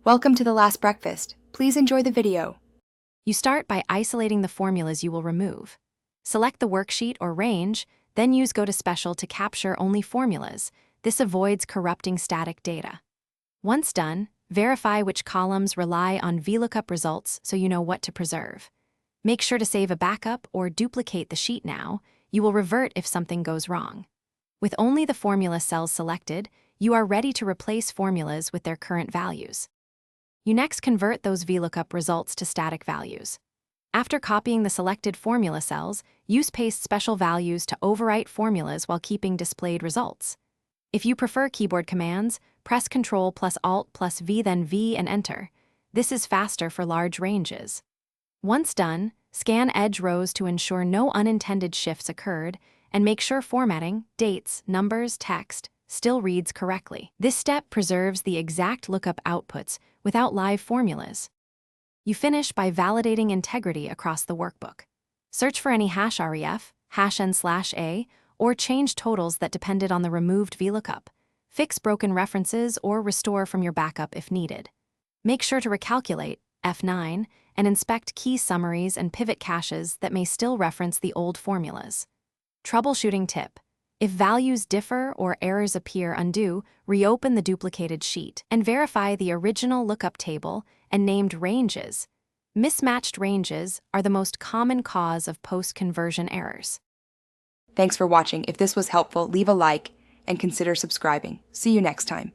Welcome to the last breakfast. Please enjoy the video. You start by isolating the formulas you will remove. Select the worksheet or range, then use Go to Special to capture only formulas. This avoids corrupting static data. Once done, verify which columns rely on Vlookup results so you know what to preserve. Make sure to save a backup or duplicate the sheet now. You will revert if something goes wrong. With only the formula cells selected, you are ready to replace formulas with their current values. You next convert those Vlookup results to static values. After copying the selected formula cells, use paste special values to overwrite formulas while keeping displayed results. If you prefer keyboard commands, press Ctrl plus Alt plus V then V and enter. This is faster for large ranges. Once done, scan edge rows to ensure no unintended shifts occurred, and make sure formatting, dates, numbers, text, still reads correctly. This step preserves the exact lookup outputs without live formulas. You finish by validating integrity across the workbook. Search for any #ref, #n/a, or change totals that depended on the removed Vlookup. Fix broken references or restore from your backup if needed. Make sure to recalculate, F9, and inspect key summaries and pivot caches that may still reference the old formulas. Troubleshooting tip. If values differ or errors appear, undo, reopen the duplicated sheet, and verify the original lookup table and named ranges. Mismatched ranges are the most common cause of post-conversion errors. Thanks for watching. If this was helpful, leave a like and consider subscribing. See you next time.